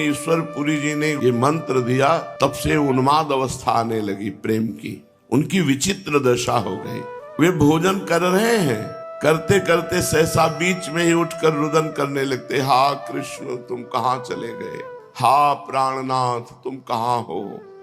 ईश्वर पुरी जी ने ये मंत्र दिया, तब से उन्माद अवस्था आने लगी प्रेम की, उनकी विचित्र दशा हो गई। वे भोजन कर रहे हैं, करते करते सहसा बीच में ही उठकर रुदन करने लगते, हा कृष्ण तुम कहाँ चले गए, हा प्राणनाथ तुम कहाँ हो,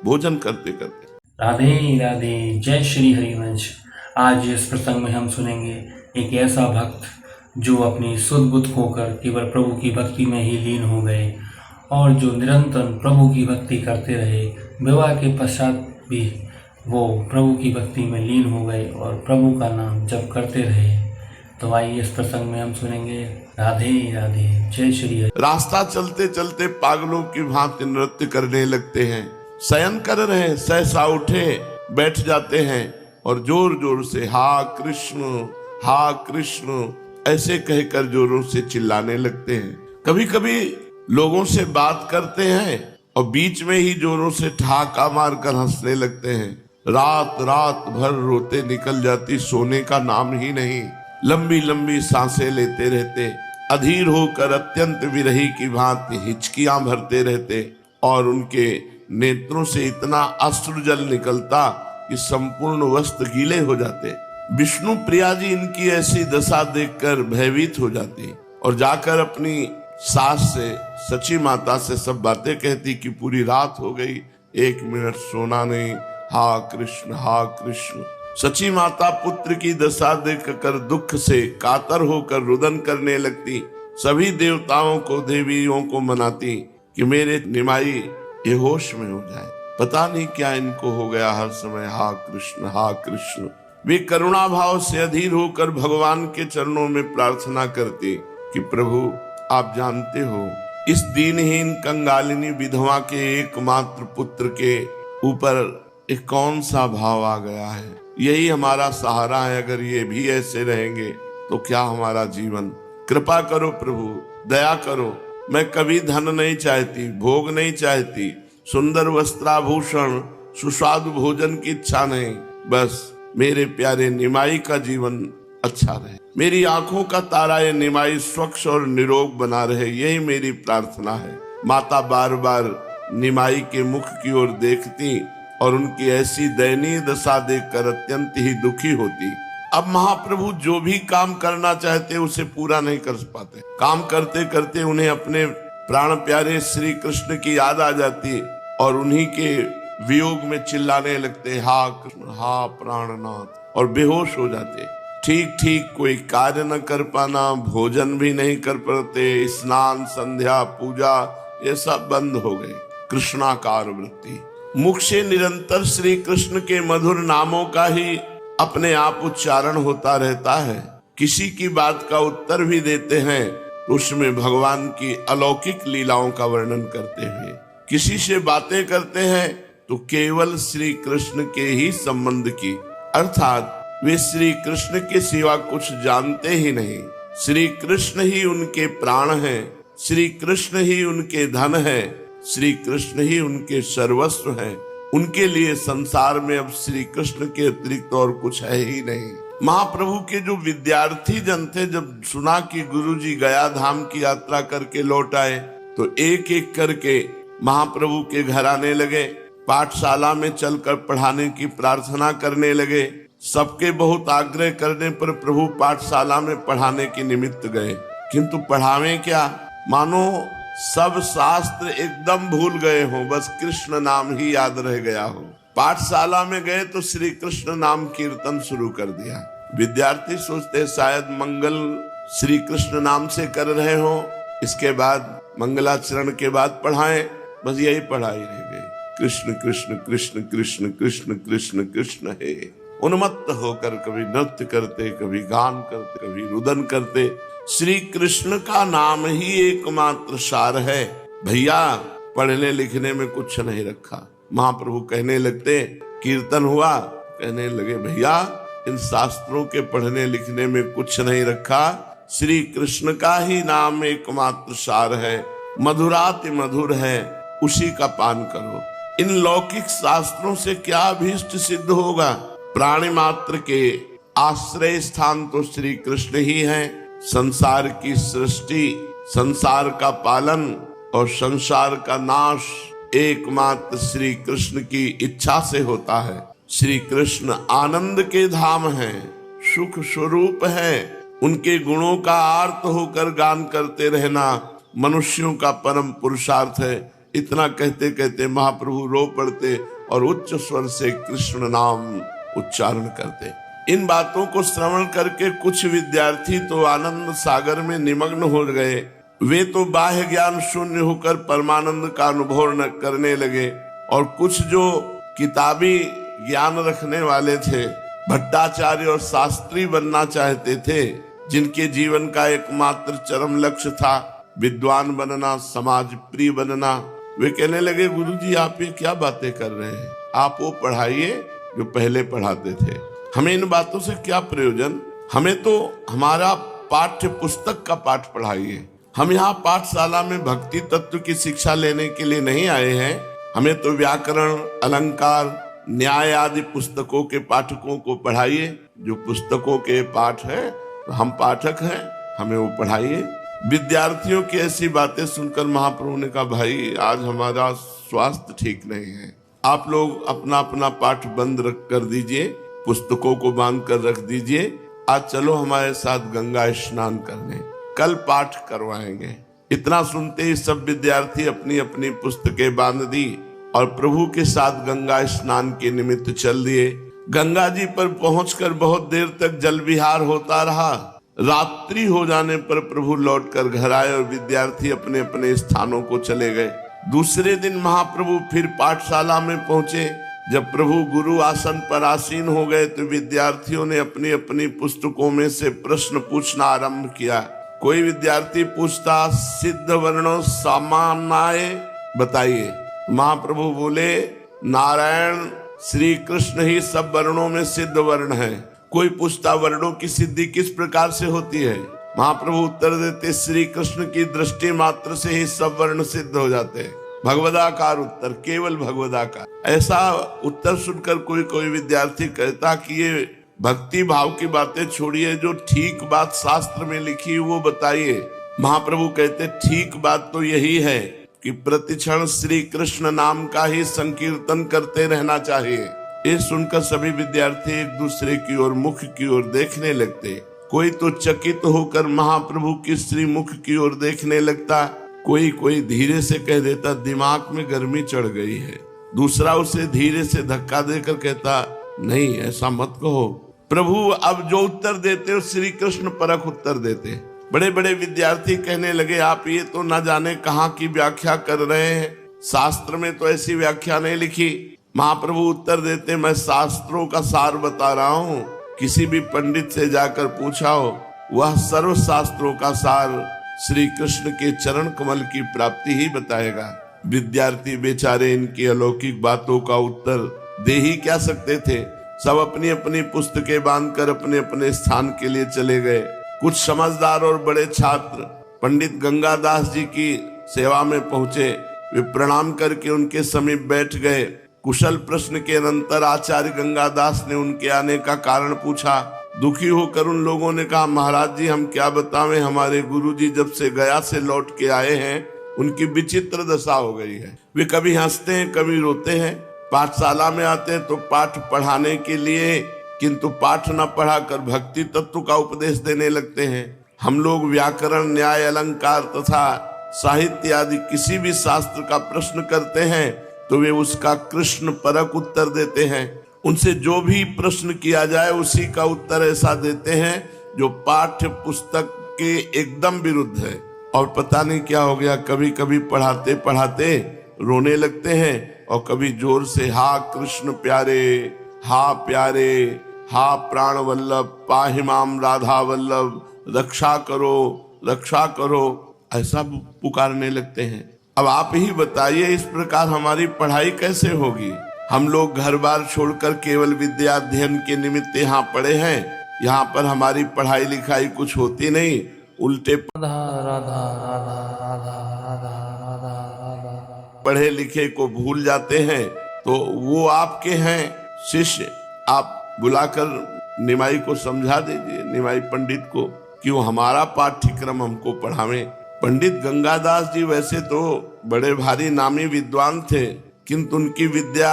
भोजन करते करते। राधे राधे, जय श्री हरिवंश। आज इस प्रसंग में हम सुनेंगे एक ऐसा भक्त जो अपनी सुध बुद्ध खोकर केवल प्रभु की भक्ति में ही लीन हो गए और जो निरंतर प्रभु की भक्ति करते रहे। विवाह के पश्चात भी वो प्रभु की भक्ति में लीन हो गए और प्रभु का नाम जप करते रहे। तो आइए इस प्रसंग में हम सुनेंगे राधे राधे, जय श्री हरि। रास्ता चलते चलते पागलों की भांति नृत्य करने लगते हैं, शयन कर रहे हैं, सहसा उठे बैठ जाते हैं और जोर जोर से हा कृष्ण ऐसे कहकर जोरों से चिल्लाने लगते हैं। कभी कभी लोगों से बात करते हैं और बीच में ही जोरों से ठहाका मारकर हंसने लगते हैं। रात रात भर रोते निकल जाती, सोने का नाम ही नहीं, लंबी लंबी सांसें लेते रहते, अधीर होकर अत्यंत विरही की भांति हिचकियां भरते रहते और उनके नेत्रों से इतना अश्रुजल निकलता कि संपूर्ण वस्त्र गीले हो जाते। विष्णु प्रिया जी इनकी ऐसी दशा देखकर भयभीत हो जाती और जाकर अपनी सास से, सची माता से सब बातें कहती कि पूरी रात हो गई, 1 मिनट सोना नहीं, हा कृष्ण। सची माता पुत्र की दशा देखकर दुख से कातर होकर रुदन करने लगती। सभी देवताओं को, देवियों को मनाती कि मेरे निमाई ये होश में हो जाए, पता नहीं क्या इनको हो गया, हर समय हा कृष्ण। वे करुणा भाव से अधीर होकर भगवान के चरणों में प्रार्थना करती कि प्रभु आप जानते हो इस दीनहीन कंगालिनी विधवा के एकमात्र पुत्र के ऊपर एक कौन सा भाव आ गया है, यही हमारा सहारा है। अगर ये भी ऐसे रहेंगे तो क्या हमारा जीवन, कृपा करो प्रभु, दया करो। मैं कभी धन नहीं चाहती, भोग नहीं चाहती, सुंदर वस्त्राभूषण, सुस्वादु भोजन की इच्छा नहीं, बस मेरे प्यारे निमाई का जीवन अच्छा रहे, मेरी आंखों का तारा ये निमाई स्वच्छ और निरोग बना रहे, यही मेरी प्रार्थना है। माता बार बार निमाई के मुख की ओर देखती और उनकी ऐसी दयनीय दशा देखकर अत्यंत ही दुखी होती। अब महाप्रभु जो भी काम करना चाहते उसे पूरा नहीं कर पाते। काम करते करते उन्हें अपने प्राण प्यारे श्री कृष्ण की याद आ जाती और उन्हीं के वियोग में चिल्लाने लगते, हा कृष्ण हा प्राणनाथ, और बेहोश हो जाते। ठीक कोई कार्य न कर पाना, भोजन भी नहीं कर पाते, स्नान संध्या पूजा ये सब बंद हो गए। कृष्णाकार वृत्ति, मुख से निरंतर श्री कृष्ण के मधुर नामों का ही अपने आप उच्चारण होता रहता है। किसी की बात का उत्तर भी देते हैं उसमें भगवान की अलौकिक लीलाओं का वर्णन करते हुए, किसी से बातें करते हैं तो केवल श्री कृष्ण के ही संबंध की, अर्थात वे श्री कृष्ण के सिवा कुछ जानते ही नहीं। श्री कृष्ण ही उनके प्राण हैं, श्री कृष्ण ही उनके धन है, श्री कृष्ण ही उनके सर्वस्व हैं। उनके लिए संसार में अब श्री कृष्ण के अतिरिक्त और कुछ है ही नहीं। महाप्रभु के जो विद्यार्थी जन थे, जब सुना कि गुरुजी गया धाम की यात्रा करके लौट आए तो एक एक करके महाप्रभु के घर आने लगे, पाठशाला में चलकर पढ़ाने की प्रार्थना करने लगे। सबके बहुत आग्रह करने पर प्रभु पाठशाला में पढ़ाने के निमित्त गए, किंतु पढ़ावे क्या, मानो सब शास्त्र एकदम भूल गए हो, बस कृष्ण नाम ही याद रह गया हो। पाठशाला में गए तो श्री कृष्ण नाम कीर्तन शुरू कर दिया। विद्यार्थी सोचते शायद मंगल श्री कृष्ण नाम से कर रहे हो, इसके बाद मंगलाचरण के बाद पढ़ाएं, बस यही पढ़ाई रह गई। कृष्ण कृष्ण कृष्ण कृष्ण कृष्ण कृष्ण कृष्ण हे। उन्मत्त होकर कभी नृत्य करते, कभी गान करते, कभी रुदन करते। श्री कृष्ण का नाम ही एकमात्र सार है भैया, पढ़ने लिखने में कुछ नहीं रखा। महाप्रभु कहने लगते, कीर्तन हुआ, कहने लगे भैया इन शास्त्रों के पढ़ने लिखने में कुछ नहीं रखा, श्री कृष्ण का ही नाम एकमात्र सार है, मधुराति मधुर है, उसी का पान करो। इन लौकिक शास्त्रों से क्या अभीष्ट सिद्ध होगा, प्राणी मात्र के आश्रय स्थान तो श्री कृष्ण ही है। संसार की सृष्टि, संसार का पालन, और संसार का नाश एकमात्र श्री कृष्ण की इच्छा से होता है। श्री कृष्ण आनंद के धाम हैं, सुख स्वरूप है। उनके गुणों का आर्त होकर गान करते रहना मनुष्यों का परम पुरुषार्थ है। इतना कहते कहते महाप्रभु रो पड़ते और उच्च स्वर से कृष्ण नाम उच्चारण करते। इन बातों को श्रवण करके कुछ विद्यार्थी तो आनंद सागर में निमग्न हो गए। वे तो बाह्य ज्ञान शून्य होकर परमानंद का अनुभव न करने लगे, और कुछ जो किताबी ज्ञान रखने वाले थे, भट्टाचार्य और शास्त्री बनना चाहते थे, जिनके जीवन का एकमात्र चरम लक्ष्य था विद्वान बनना, समाज प्रिय बनना, वे कहने लगे गुरुजी आप ये क्या बातें कर रहे हैं, आप वो पढ़ाइए जो पहले पढ़ाते थे। हमें इन बातों से क्या प्रयोजन, हमें तो हमारा पाठ्य पुस्तक का पाठ पढ़ाइए। हम यहाँ पाठशाला में भक्ति तत्व की शिक्षा लेने के लिए नहीं आए हैं। हमें तो व्याकरण, अलंकार, न्याय आदि पुस्तकों के पाठकों को पढ़ाइए। जो पुस्तकों के पाठ है तो हम पाठक हैं, हमें वो पढ़ाइए। विद्यार्थियों की ऐसी बातें सुनकर महाप्रभु ने कहा भाई आज हमारा स्वास्थ्य ठीक नहीं है, आप लोग अपना अपना पाठ बंद कर दीजिए, पुस्तकों को बांध कर रख दीजिए, आज चलो हमारे साथ गंगा स्नान करने, कल पाठ करवाएंगे। इतना सुनते ही सब विद्यार्थी अपनी अपनी पुस्तकें बांध दी और प्रभु के साथ गंगा स्नान के निमित्त चल दिए। गंगा जी पर पहुंचकर बहुत देर तक जल विहार होता रहा। रात्रि हो जाने पर प्रभु लौटकर घर आए और विद्यार्थी अपने अपने स्थानों को चले गए। दूसरे दिन महाप्रभु फिर पाठशाला में पहुंचे। जब प्रभु गुरु आसन पर आसीन हो गए तो विद्यार्थियों ने अपनी अपनी पुस्तकों में से प्रश्न पूछना आरंभ किया। कोई विद्यार्थी पूछता सिद्ध वर्णों सामान्य बताइए। महाप्रभु बोले नारायण श्री कृष्ण ही सब वर्णों में सिद्ध वर्ण है। कोई पूछता वर्णों की सिद्धि किस प्रकार से होती है। महाप्रभु उत्तर देते श्री कृष्ण की दृष्टि मात्र से ही सब वर्ण सिद्ध हो जाते हैं। भगवदाकार उत्तर, केवल भगवदाकार। ऐसा उत्तर सुनकर कोई कोई विद्यार्थी कहता कि ये भक्ति भाव की बातें छोड़िए, जो ठीक बात शास्त्र में लिखी वो बताइए। महाप्रभु कहते ठीक बात तो यही है कि प्रतिक्षण श्री कृष्ण नाम का ही संकीर्तन करते रहना चाहिए। ये सुनकर सभी विद्यार्थी एक दूसरे की ओर मुख की ओर देखने लगते। कोई तो चकित होकर महाप्रभु की श्रीमुख की ओर देखने लगता, कोई कोई धीरे से कह देता दिमाग में गर्मी चढ़ गई है। दूसरा उसे धीरे से धक्का देकर कहता नहीं ऐसा मत कहो। प्रभु अब जो उत्तर देते श्री कृष्ण परख उत्तर देते। बड़े बड़े विद्यार्थी कहने लगे आप ये तो न जाने कहाँ की व्याख्या कर रहे हैं, शास्त्र में तो ऐसी व्याख्या नहीं लिखी। महाप्रभु उत्तर देते मैं शास्त्रों का सार बता रहा हूँ, किसी भी पंडित से जाकर पूछा हो वह सर्व शास्त्रों का सार श्री कृष्ण के चरण कमल की प्राप्ति ही बताएगा। विद्यार्थी बेचारे इनकी अलौकिक बातों का उत्तर दे ही क्या सकते थे। सब अपनी अपनी पुस्तकें बांधकर अपने अपने स्थान के लिए चले गए। कुछ समझदार और बड़े छात्र पंडित गंगादास जी की सेवा में पहुंचे। वे प्रणाम करके उनके समीप बैठ गए। कुशल प्रश्न के अनंतर आचार्य गंगादास ने उनके आने का कारण पूछा। दुखी होकर उन लोगों ने कहा महाराज जी हम क्या बतावें, हमारे गुरुजी जब से गया से लौट के आए हैं उनकी विचित्र दशा हो गई है। वे कभी हंसते हैं कभी रोते हैं। पाठशाला में आते हैं तो पाठ पढ़ाने के लिए, किंतु पाठ न पढ़ाकर भक्ति तत्व का उपदेश देने लगते हैं। हम लोग व्याकरण, न्याय, अलंकार तथा साहित्य आदि किसी भी शास्त्र का प्रश्न करते हैं तो वे उसका कृष्ण परक उत्तर देते हैं। उनसे जो भी प्रश्न किया जाए उसी का उत्तर ऐसा देते हैं जो पाठ्य पुस्तक के एकदम विरुद्ध है। और पता नहीं क्या हो गया, कभी कभी पढ़ाते पढ़ाते रोने लगते हैं और कभी जोर से हा कृष्ण प्यारे, हा प्यारे, हा प्राण वल्लभ, पाहि माम राधा वल्लभ, रक्षा करो रक्षा करो, ऐसा पुकारने लगते हैं। अब आप ही बताइए इस प्रकार हमारी पढ़ाई कैसे होगी। हम लोग घर बार छोड़कर केवल विद्या अध्ययन के निमित्त यहाँ पड़े हैं। यहाँ पर हमारी पढ़ाई लिखाई कुछ होती नहीं, उल्टे पढ़े लिखे को भूल जाते हैं। तो वो आपके हैं शिष्य, आप बुलाकर निमाई को समझा दीजिए, निमाई पंडित को, कि वो हमारा पाठ्यक्रम हमको पढ़ावें। पंडित गंगादास जी वैसे तो बड़े भारी नामी विद्वान थे, किंतु उनकी विद्या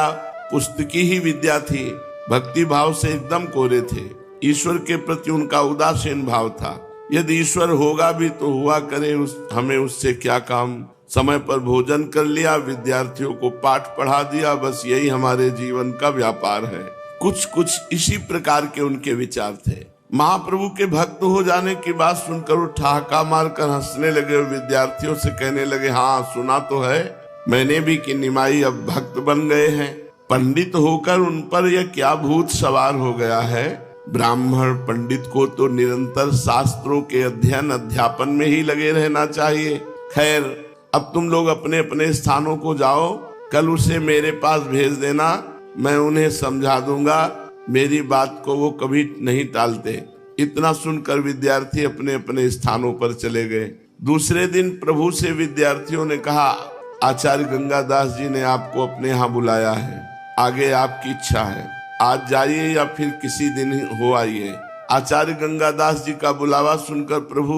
पुस्तकी ही विद्या थी। भक्ति भाव से एकदम कोरे थे। ईश्वर के प्रति उनका उदासीन भाव था। यदि ईश्वर होगा भी तो हुआ करे, हमें उससे क्या काम। समय पर भोजन कर लिया, विद्यार्थियों को पाठ पढ़ा दिया, बस यही हमारे जीवन का व्यापार है। कुछ इसी प्रकार के उनके विचार थे। महाप्रभु के भक्त हो जाने की बात सुनकर वो ठहाका मारकर हंसने लगे और विद्यार्थियों से कहने लगे, हाँ सुना तो है मैंने भी कि निमाई अब भक्त बन गए हैं। पंडित होकर उन पर यह क्या भूत सवार हो गया है। ब्राह्मण पंडित को तो निरंतर शास्त्रों के अध्ययन अध्यापन में ही लगे रहना चाहिए। खैर, अब तुम लोग अपने अपने स्थानों को जाओ, कल उसे मेरे पास भेज देना, मैं उन्हें समझा दूंगा। मेरी बात को वो कभी नहीं टालते। इतना सुनकर विद्यार्थी अपने अपने स्थानों पर चले गए। दूसरे दिन प्रभु से विद्यार्थियों ने कहा, आचार्य गंगादास जी ने आपको अपने यहाँ बुलाया है, आगे आपकी इच्छा है, आज जाइए या फिर किसी दिन हो आइए। आचार्य गंगादास जी का बुलावा सुनकर प्रभु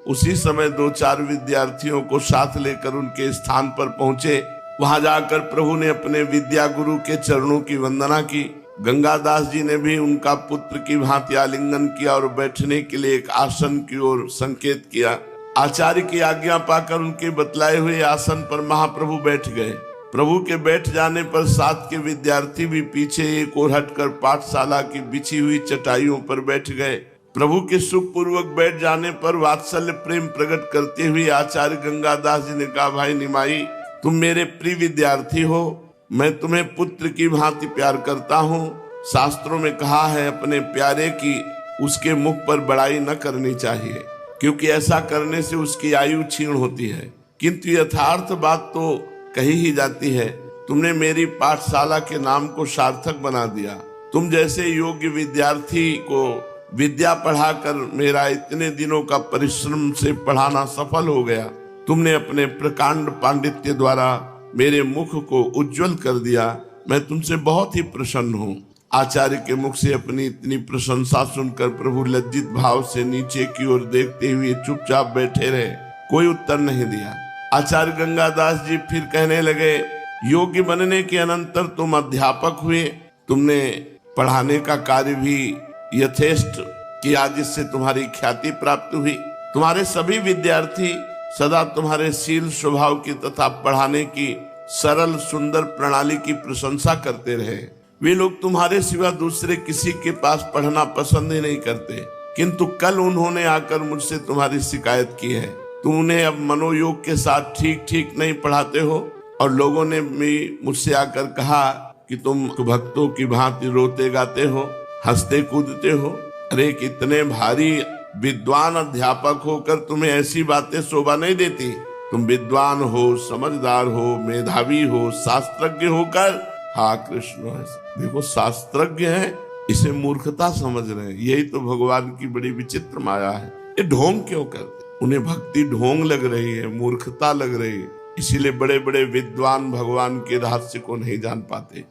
उसी समय 2-4 विद्यार्थियों को साथ लेकर उनके स्थान पर पहुंचे। वहां जाकर प्रभु ने अपने विद्या गुरु के चरणों की वंदना की। गंगादास जी ने भी उनका पुत्र की भांति आलिंगन किया और बैठने के लिए एक आसन की ओर संकेत किया। आचार्य की आज्ञा पाकर उनके बतलाए हुए आसन पर महाप्रभु बैठ गए। प्रभु के बैठ जाने पर साथ के विद्यार्थी भी पीछे एक ओर हटकर पाठशाला की बिछी हुई चटाइयों पर बैठ गए। प्रभु के सुखपूर्वक बैठ जाने पर वात्सल्य प्रेम प्रकट करते हुए आचार्य गंगादास जी ने कहा, भाई निमाई, तुम मेरे प्रिय विद्यार्थी हो, मैं तुम्हें पुत्र की भांति प्यार करता हूँ। शास्त्रों में कहा है अपने प्यारे की उसके मुख पर बड़ाई न करनी चाहिए, क्योंकि ऐसा करने से उसकी आयु क्षीण होती है। किंतु यथार्थ बात तो कही ही जाती है। तुमने मेरी पाठशाला के नाम को सार्थक बना दिया। तुम जैसे योग्य विद्यार्थी को विद्या पढ़ाकर मेरा इतने दिनों का परिश्रम से पढ़ाना सफल हो गया। तुमने अपने प्रकांड पांडित्य द्वारा मेरे मुख को उज्जवल कर दिया। मैं तुमसे बहुत ही प्रसन्न हूँ। आचार्य के मुख से अपनी इतनी प्रशंसा सुनकर प्रभु लज्जित भाव से नीचे की ओर देखते हुए चुपचाप बैठे रहे, कोई उत्तर नहीं दिया। आचार्य गंगादास जी फिर कहने लगे, योग्य बनने के अनंतर तुम अध्यापक हुए। तुमने पढ़ाने का कार्य भी यथेष्ट किया, जिससे तुम्हारी ख्याति प्राप्त हुई। तुम्हारे सभी विद्यार्थी सदा तुम्हारे शील स्वभाव की तथा पढ़ाने की सरल सुंदर प्रणाली की प्रशंसा करते रहे। वे लोग तुम्हारे सिवा दूसरे किसी के पास पढ़ना पसंद ही नहीं करते, किंतु कल उन्होंने आकर मुझसे तुम्हारी शिकायत की है। तुम उन्हें अब मनोयोग के साथ ठीक नहीं पढ़ाते हो, और लोगों ने भी मुझसे आकर कहा कि तुम भक्तों की भांति रोते गाते हो, हंसते कूदते हो। अरे कितने भारी विद्वान अध्यापक होकर तुम्हें ऐसी बातें शोभा नहीं देती। तुम विद्वान हो, समझदार हो, मेधावी हो, शास्त्रज्ञ होकर, हाँ कृष्ण देखो शास्त्रज्ञ है, इसे मूर्खता समझ रहे हैं। यही तो भगवान की बड़ी विचित्र माया है। ये ढोंग क्यों करते? उन्हें भक्ति ढोंग लग रही है, मूर्खता लग रही है। इसीलिए बड़े बड़े विद्वान भगवान के रहस्य को नहीं जान पाते।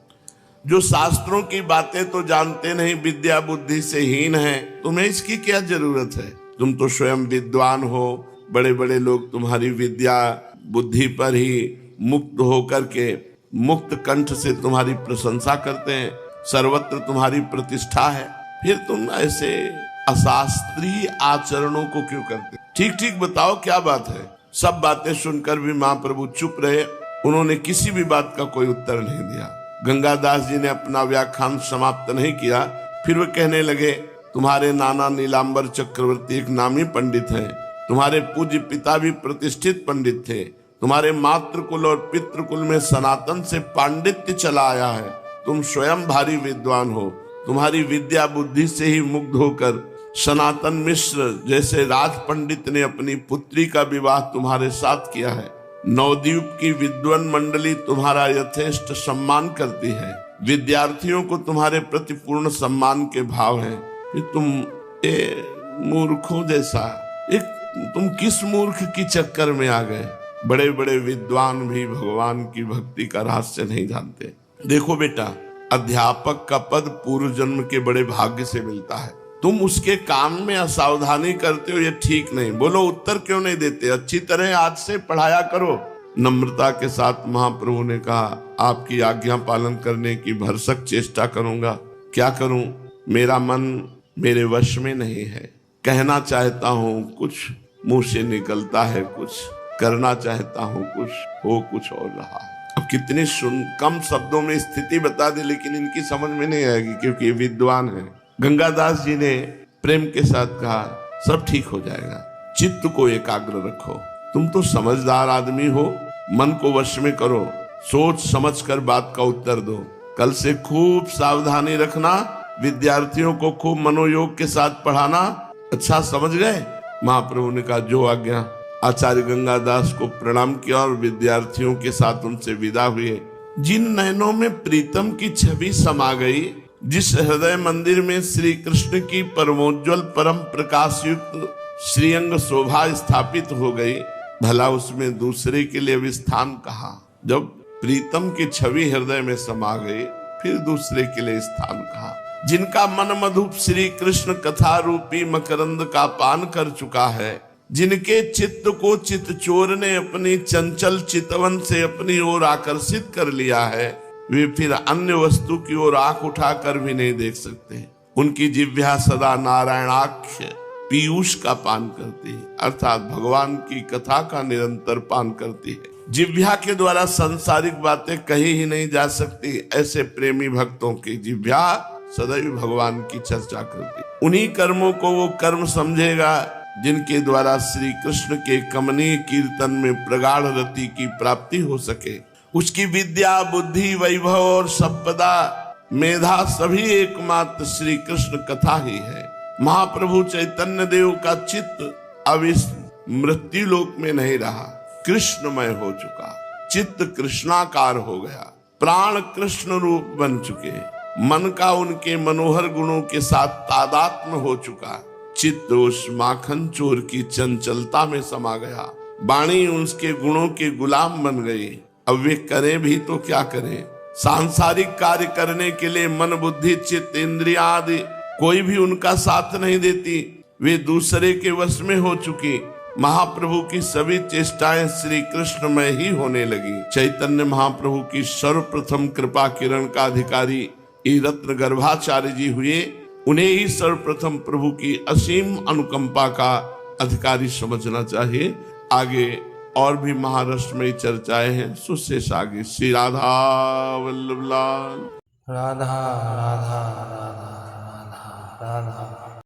जो शास्त्रों की बातें तो जानते नहीं, विद्या बुद्धि से हीन है, तुम्हें इसकी क्या जरूरत है? तुम तो स्वयं विद्वान हो। बड़े बड़े लोग तुम्हारी विद्या बुद्धि पर ही मुक्त होकर के मुक्त कंठ से तुम्हारी प्रशंसा करते हैं। सर्वत्र तुम्हारी प्रतिष्ठा है, फिर तुम ऐसे अशास्त्रीय आचरणों को क्यों करते? ठीक बताओ क्या बात है? सब बातें सुनकर भी महाप्रभु चुप रहे। उन्होंने किसी भी बात का कोई उत्तर नहीं दिया। गंगादास जी ने अपना व्याख्यान समाप्त नहीं किया। फिर वे कहने लगे, तुम्हारे नाना नीलांबर चक्रवर्ती एक नामी पंडित हैं। तुम्हारे पूज्य पिता भी प्रतिष्ठित पंडित थे। तुम्हारे मातृकुल और पितृकुल में सनातन से पांडित्य चला आया है। तुम स्वयं भारी विद्वान हो। तुम्हारी विद्या बुद्धि से ही मुग्ध होकर सनातन मिश्र जैसे राज पंडित ने अपनी पुत्री का विवाह तुम्हारे साथ किया है। नवद्वीप की विद्वान मंडली तुम्हारा यथेष्ट सम्मान करती है। विद्यार्थियों को तुम्हारे प्रति पूर्ण सम्मान के भाव है। फिर तुम मूर्खों जैसा तुम किस मूर्ख की चक्कर में आ गए? बड़े बड़े विद्वान भी भगवान की भक्ति का रहस्य नहीं जानते। देखो बेटा, अध्यापक का पद पूर्व जन्म के बड़े भाग्य से मिलता है। तुम उसके काम में असावधानी करते हो, ये ठीक नहीं। बोलो उत्तर क्यों नहीं देते? अच्छी तरह आज से पढ़ाया करो। नम्रता के साथ महाप्रभु ने कहा, आपकी आज्ञा पालन करने की भरसक चेष्टा करूंगा। क्या करूं? मेरा मन मेरे वश में नहीं है। कहना चाहता हूं कुछ, मुंह से निकलता है कुछ, करना चाहता हूं कुछ, हो कुछ और रहा है। अब कितने कम शब्दों में स्थिति बता दे, लेकिन इनकी समझ में नहीं आएगी क्योंकि ये विद्वान है। गंगादास जी ने प्रेम के साथ कहा, सब ठीक हो जाएगा, चित्त को एकाग्र रखो। तुम तो समझदार आदमी हो, मन को वश में करो, सोच समझ कर बात का उत्तर दो। कल से खूब सावधानी रखना, विद्यार्थियों को खूब मनोयोग के साथ पढ़ाना। अच्छा समझ गए? महाप्रभु ने कहा, जो आज्ञा। आचार्य गंगादास को प्रणाम किया और विद्यार्थियों के साथ उनसे विदा हुए। जिन नयनों में प्रीतम की छवि समा गई, जिस हृदय मंदिर में श्री कृष्ण की परमोज्वल परम प्रकाश युक्त श्रीअंग शोभा स्थापित हो गई, भला उसमें दूसरे के लिए भी स्थान कहा। जब प्रीतम की छवि हृदय में समा गई, फिर दूसरे के लिए स्थान कहा। जिनका मन मधुप श्री कृष्ण कथा रूपी मकरंद का पान कर चुका है, जिनके चित्त को चित चोर ने अपनी चंचल चितवन से अपनी ओर आकर्षित कर लिया है, वे फिर अन्य वस्तु की ओर आंख उठाकर भी नहीं देख सकते। उनकी जिह्वा सदा नारायणाक्ष पीयूष का पान करती है, अर्थात भगवान की कथा का निरंतर पान करती है। जिह्वा के द्वारा सांसारिक बातें कही ही नहीं जा सकती। ऐसे प्रेमी भक्तों की जिह्वा सदैव भगवान की चर्चा करती। उन्हीं कर्मों को वो कर्म समझेगा जिनके द्वारा श्री कृष्ण के कमनीय कीर्तन में प्रगाढ़ रति की प्राप्ति हो सके। उसकी विद्या, बुद्धि, वैभव और संपदा, मेधा सभी एकमात्र श्री कृष्ण कथा ही है। महाप्रभु चैतन्य देव का चित्त अब इस मृत्यु लोक में नहीं रहा, कृष्णमय हो चुका। चित्त कृष्णाकार हो गया, प्राण कृष्ण रूप बन चुके, मन का उनके मनोहर गुणों के साथ तादात्म्य हो चुका। चित्त उस माखन चोर की चंचलता में समा गया, वाणी उसके गुणों के गुलाम बन गई। अब वे करें भी तो क्या करें? सांसारिक कार्य करने के लिए मन, बुद्धि, चित्त, इंद्रियां आदि कोई भी उनका साथ नहीं देती। वे दूसरे के वश में हो चुकी। महाप्रभु की सभी चेष्टाएं श्री कृष्ण में ही होने लगी। चैतन्य महाप्रभु की सर्वप्रथम कृपा किरण का अधिकारी ये रत्न गर्भाचार्य जी हुए। उन्हें ही सर्वप्रथम प्रभु की असीम अनुकंपा का अधिकारी समझना चाहिए। आगे और भी महाराष्ट्रमयी चर्चाएं हैं, सुशेष आगे। श्री राधा वल्लभ लाल। राधा राधा राधा राधा राधा।